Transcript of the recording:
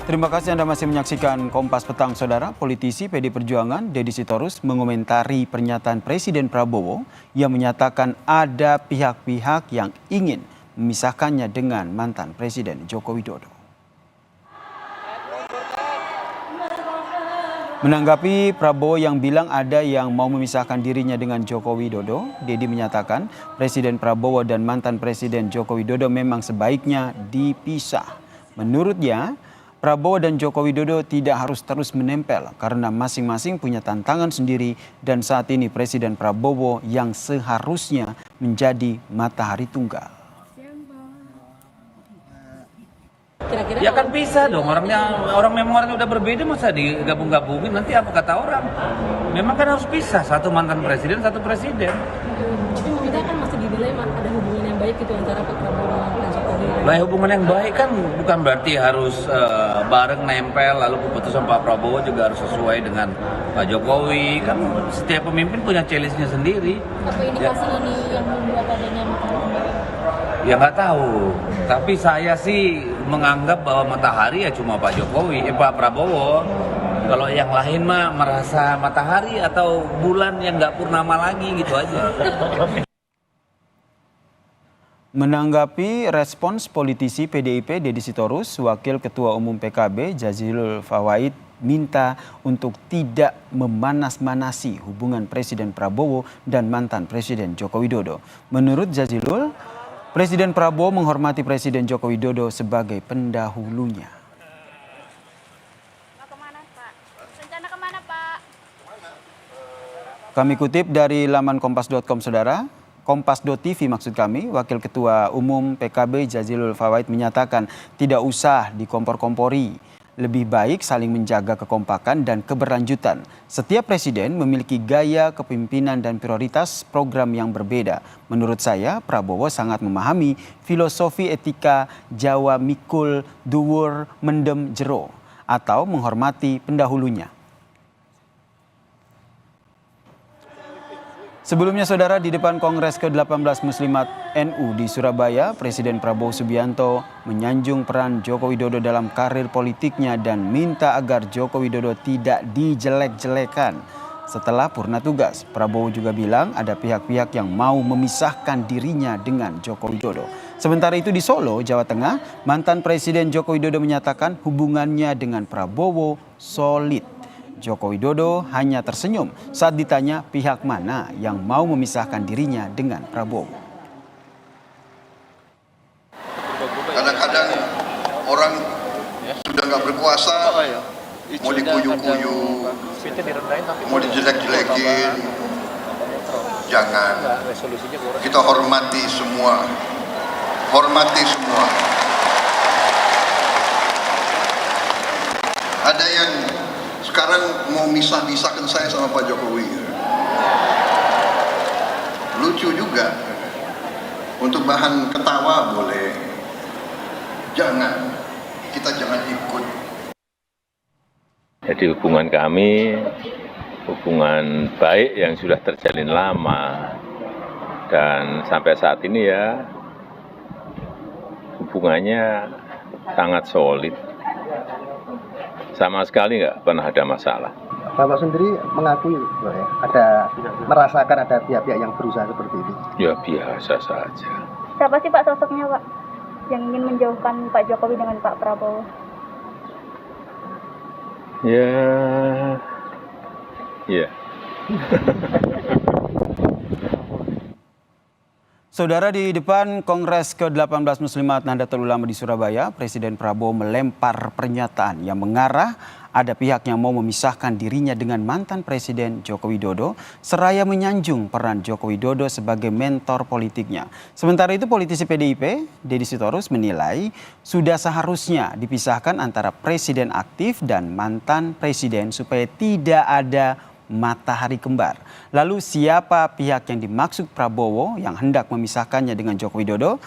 Terima kasih Anda masih menyaksikan Kompas Petang, Saudara. Politisi PD Perjuangan Deddy Sitorus mengomentari pernyataan Presiden Prabowo yang menyatakan ada pihak-pihak yang ingin memisahkannya dengan mantan Presiden Joko Widodo. Menanggapi Prabowo yang bilang ada yang mau memisahkan dirinya dengan Joko Widodo, Deddy menyatakan Presiden Prabowo dan mantan Presiden Joko Widodo memang sebaiknya dipisah. Menurutnya, Prabowo dan Joko Widodo tidak harus terus menempel karena masing-masing punya tantangan sendiri dan saat ini Presiden Prabowo yang seharusnya menjadi matahari tunggal. Kira-kira ya kan bisa dong, orang memang udah berbeda, masa digabung-gabungin, nanti apa kata orang. Memang kan harus pisah, satu mantan presiden, satu presiden. Tapi kita kan masih dinilai ada hubungan yang baik gitu antara Pak Prabowo dan Jokowi. Lah hubungan yang baik kan bukan berarti harus bareng nempel, lalu keputusan Pak Prabowo juga harus sesuai dengan Pak Jokowi. Kan setiap pemimpin punya challenge-nya sendiri. Apa indikasi ini yang membuat adanya matahari? Ya nggak tahu, tapi saya sih menganggap bahwa matahari ya cuma Pak Jokowi, Pak Prabowo. Kalau yang lain mah merasa matahari atau bulan yang nggak purnama lagi gitu aja. Menanggapi respons politisi PDIP Deddy Sitorus, Wakil Ketua Umum PKB Jazilul Fawait minta untuk tidak memanas-manasi hubungan Presiden Prabowo dan mantan Presiden Joko Widodo. Menurut Jazilul, Presiden Prabowo menghormati Presiden Joko Widodo sebagai pendahulunya. Rencana kemana, Pak? Kami kutip dari laman kompas.com, Saudara. Kompas.tv maksud kami, Wakil Ketua Umum PKB Jazilul Fawait menyatakan tidak usah dikompor-kompori. Lebih baik saling menjaga kekompakan dan keberlanjutan. Setiap presiden memiliki gaya kepemimpinan dan prioritas program yang berbeda. Menurut saya, Prabowo sangat memahami filosofi etika Jawa mikul duwur mendem jero atau menghormati pendahulunya. Sebelumnya, Saudara, di depan Kongres ke-18 Muslimat NU di Surabaya, Presiden Prabowo Subianto menyanjung peran Joko Widodo dalam karir politiknya dan minta agar Joko Widodo tidak dijelek-jelekan. Setelah purna tugas, Prabowo juga bilang ada pihak-pihak yang mau memisahkan dirinya dengan Joko Widodo. Sementara itu di Solo, Jawa Tengah, mantan Presiden Joko Widodo menyatakan hubungannya dengan Prabowo solid. Joko Widodo hanya tersenyum saat ditanya pihak mana yang mau memisahkan dirinya dengan Prabowo. Kadang-kadang orang sudah nggak berkuasa, mau dikuyu-kuyu, mau dijelek-jelekin. Jangan. Kita hormati semua. Hormati semua. Ada yang sekarang mau misah-misahkan saya sama Pak Jokowi. Lucu juga. Untuk bahan ketawa boleh. Jangan. Kita jangan ikut. Jadi hubungan kami, hubungan baik yang sudah terjalin lama. Dan sampai saat ini ya, hubungannya sangat solid. Sama sekali nggak pernah ada masalah. Bapak sendiri mengakui merasakan ada pihak-pihak yang berusaha seperti itu? Ya biasa saja. Siapa sih Pak sosoknya, Pak? Yang ingin menjauhkan Pak Jokowi dengan Pak Prabowo? Ya. Saudara, di depan Kongres ke-18 Muslimat Nahdlatul Ulama di Surabaya, Presiden Prabowo melempar pernyataan yang mengarah ada pihak yang mau memisahkan dirinya dengan mantan Presiden Joko Widodo, seraya menyanjung peran Joko Widodo sebagai mentor politiknya. Sementara itu, politisi PDIP, Deddy Sitorus, menilai sudah seharusnya dipisahkan antara presiden aktif dan mantan presiden supaya tidak ada matahari kembar. Lalu siapa pihak yang dimaksud Prabowo yang hendak memisahkannya dengan Joko Widodo?